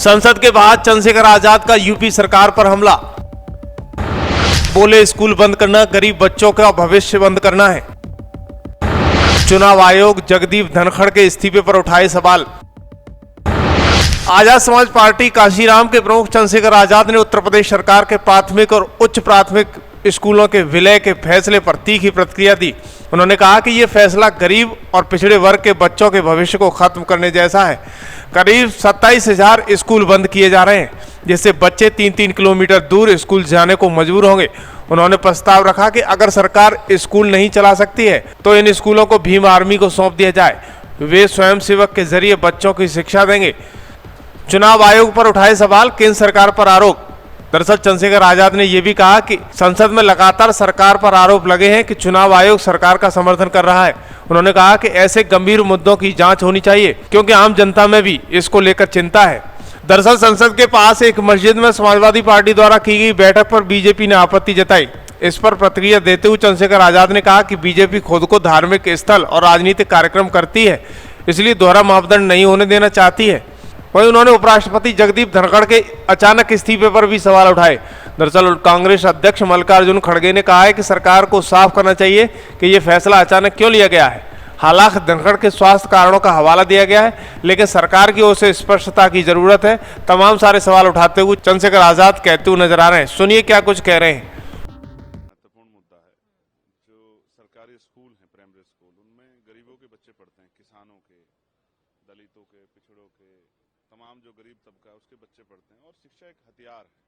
संसद के बाद चंद्रशेखर आजाद का यूपी सरकार पर हमला। बोले स्कूल बंद करना गरीब बच्चों का भविष्य बंद करना है। चुनाव आयोग जगदीप धनखड़ के इस्तीफे पर उठाए सवाल। आजाद समाज पार्टी काशीराम के प्रमुख चंद्रशेखर आजाद ने उत्तर प्रदेश सरकार के प्राथमिक और उच्च प्राथमिक स्कूलों के विलय के फैसले पर तीखी प्रतिक्रिया दी। उन्होंने कहा कि यह फैसला गरीब और पिछड़े वर्ग के बच्चों के भविष्य को खत्म करने जैसा है। करीब 27,000 स्कूल बंद किए जा रहे हैं, जिससे बच्चे 3-3 किलोमीटर दूर स्कूल जाने को मजबूर होंगे। उन्होंने प्रस्ताव रखा कि अगर सरकार स्कूल नहीं चला सकती है तो इन स्कूलों को भीम आर्मी को सौंप दिया जाए। वे स्वयंसेवक के जरिए बच्चों की शिक्षा देंगे। चुनाव आयोग पर उठाए सवाल, केंद्र सरकार पर आरोप। दरअसल चंद्रशेखर आजाद ने यह भी कहा कि संसद में लगातार सरकार पर आरोप लगे हैं कि चुनाव आयोग सरकार का समर्थन कर रहा है। उन्होंने कहा कि ऐसे गंभीर मुद्दों की जांच होनी चाहिए, क्योंकि आम जनता में भी इसको लेकर चिंता है। दरअसल संसद के पास एक मस्जिद में समाजवादी पार्टी द्वारा की गई बैठक पर बीजेपी ने आपत्ति जताई। इस पर प्रतिक्रिया देते हुए चंद्रशेखर आजाद ने कहा कि बीजेपी खुद को धार्मिक स्थल और राजनीतिक कार्यक्रम करती है, इसलिए दोहरा मापदंड नहीं होने देना चाहती है। वहीं उन्होंने उपराष्ट्रपति जगदीप धनखड़ के अचानक इस्तीफे पर भी सवाल उठाए। दरअसल कांग्रेस अध्यक्ष मल्लिकार्जुन खड़गे ने कहा है कि सरकार को साफ करना चाहिए कि यह फैसला अचानक क्यों लिया गया है। हालांकि धनखड़ के स्वास्थ्य कारणों का हवाला दिया गया है, लेकिन सरकार की ओर से स्पष्टता की जरूरत है। तमाम सारे सवाल उठाते हुए चंद्रशेखर आजाद कहते हुए नजर आ रहे हैं। सुनिए क्या कुछ कह रहे हैं। महत्वपूर्ण मुद्दा है। जो सरकारी स्कूल हैं, प्राइमरी स्कूल, उनमें गरीबों के बच्चे पढ़ते हैं, किसानों के, दलितों के, पिछड़ों के, तमाम जो गरीब तबका है उसके बच्चे पढ़ते हैं। और शिक्षा एक हथियार है।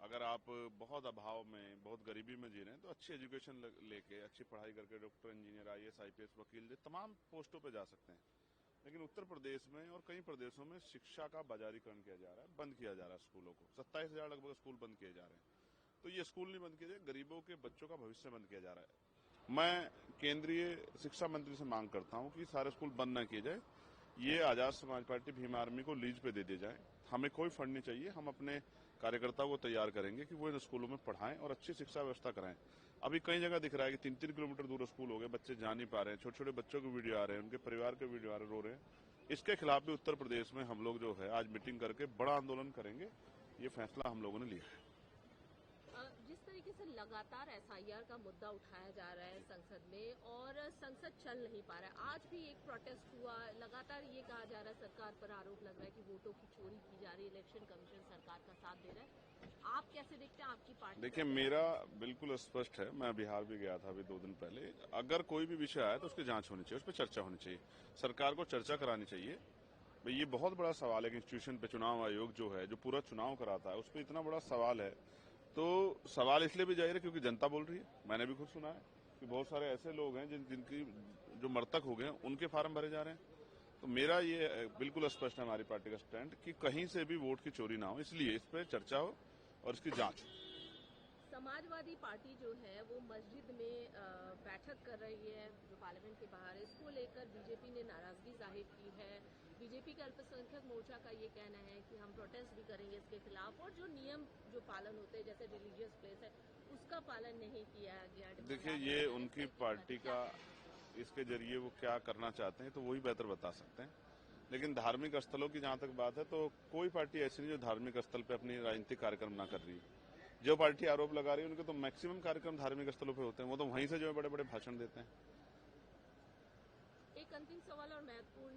अगर आप बहुत अभाव में, बहुत गरीबी में जी रहे हैं तो अच्छी एजुकेशन लेके, अच्छी पढ़ाई करके डॉक्टर, इंजीनियर, IAS, IPS, वकील, तमाम पोस्टों पे जा सकते हैं। लेकिन उत्तर प्रदेश में और कई प्रदेशों में शिक्षा का बाजारीकरण किया जा रहा है, बंद किया जा रहा है स्कूलों को। 27,000 लगभग स्कूल बंद किए जा रहे हैं। तो ये स्कूल नहीं बंद किए जा रहे, गरीबों के बच्चों का भविष्य बंद किया जा रहा है। मैं केंद्रीय शिक्षा मंत्री से मांग करता हूँ कि सारे स्कूल बंद न किए जाए। ये आजाद समाज पार्टी भीम आर्मी को लीज पे दे दिए जाए। हमें कोई फंड नहीं चाहिए। हम अपने कार्यकर्ताओं को तैयार करेंगे कि वो इन स्कूलों में पढ़ाएं और अच्छी शिक्षा व्यवस्था कराएं। अभी कई जगह दिख रहा है कि 3-3 किलोमीटर दूर स्कूल हो गए, बच्चे जा नहीं पा रहे हैं। छोटे छोटे बच्चों के वीडियो आ रहे हैं, उनके परिवार के वीडियो आ रहे, रो रहे हैं। इसके खिलाफ भी उत्तर प्रदेश में हम लोग जो है आज मीटिंग करके बड़ा आंदोलन करेंगे। ये फैसला हम लोगों ने लिया है। जिस तरीके से लगातार SIR का मुद्दा उठाया जा रहा है संसद में और संसद चल नहीं पा रहा है, आज भी एक प्रोटेस्ट हुआ। लगातार ये कहा जा रहा है, सरकार पर आरोप लग रहा है कि वोटों की चोरी की जा रही है। इलेक्शन कमीशन सरकार का साथ दे रहा है। आप कैसे देखते हैं? आपकी पार्टी? देखिए, मेरा बिल्कुल स्पष्ट है। मैं बिहार भी गया था अभी 2 दिन पहले। अगर कोई भी विषय आए तो उसकी जांच होनी चाहिए, उस पर चर्चा होनी चाहिए, सरकार को चर्चा करानी चाहिए। भाई ये बहुत बड़ा सवाल है कि इंस्टीट्यूशन पे चुनाव आयोग जो है, जो पूरा चुनाव कराता है, उस पर इतना बड़ा सवाल है। तो सवाल इसलिए भी जाहिर है क्योंकि जनता बोल रही है। मैंने भी खुद सुना है कि बहुत सारे ऐसे लोग हैं जिनकी जो मृतक हो गए हैं, उनके फार्म भरे जा रहे हैं। तो मेरा ये बिल्कुल स्पष्ट है, हमारी पार्टी का स्टैंड, कि कहीं से भी वोट की चोरी ना हो, इसलिए इस पर चर्चा हो और इसकी जांच। समाजवादी पार्टी जो है वो मस्जिद में बैठक कर रही है जो पार्लियामेंट के बाहर है। इसको लेकर बीजेपी ने नाराजगी जाहिर की है। बीजेपी का अल्पसंख्यक मोर्चा का ये कहना है कि हम प्रोटेस्ट भी करेंगे इसके खिलाफ, और जो नियम जो पालन होते हैं जैसे रिलीजियस प्लेस है उसका पालन नहीं किया गया। देखिए, ये उनकी पार्टी का, इसके जरिए वो क्या करना चाहते हैं तो वही बेहतर बता सकते हैं। लेकिन धार्मिक स्थलों की जहां तक बात है तो कोई पार्टी ऐसी नहीं जो धार्मिक स्थल पे अपनी राजनीतिक कार्यक्रम ना कर रही है। जो पार्टी आरोप लगा रही है उनके तो मैक्सिमम कार्यक्रम धार्मिक स्थलों पे होते हैं। वो तो वहीं से जो है बड़े बड़े भाषण देते हैं। एक अंतिम सवाल और महत्वपूर्ण,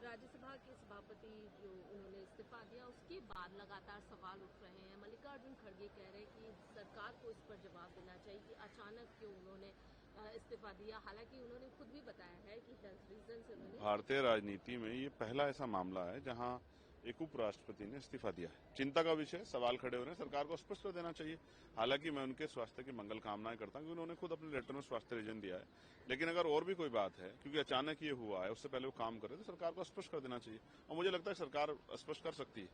राज्यसभा के सभापति जो उन्होंने इस्तीफा दिया उसके बाद लगातार सवाल उठ रहे हैं। मल्लिकार्जुन खड़गे कह रहे हैं कि सरकार को इस पर जवाब देना चाहिए कि अचानक क्यों उन्होंने इस्तीफा दिया। हालांकि उन्होंने खुद भी बताया है कि हेल्थ रीजन से उन्होंने। भारतीय राजनीति में ये पहला ऐसा मामला है जहां एक उपराष्ट्रपति ने इस्तीफा दिया है। चिंता का विषय, सवाल खड़े हो रहे हैं, सरकार को स्पष्ट कर देना चाहिए। हालांकि मैं उनके स्वास्थ्य की मंगल कामनाएं करता हूं कि उन्होंने खुद अपने लेटर में स्वास्थ्य रीजन दिया है। लेकिन अगर और भी कोई बात है, क्योंकि अचानक ये हुआ है, उससे पहले वो काम करे, तो सरकार को स्पष्ट कर देना चाहिए। और मुझे लगता है सरकार स्पष्ट कर सकती है।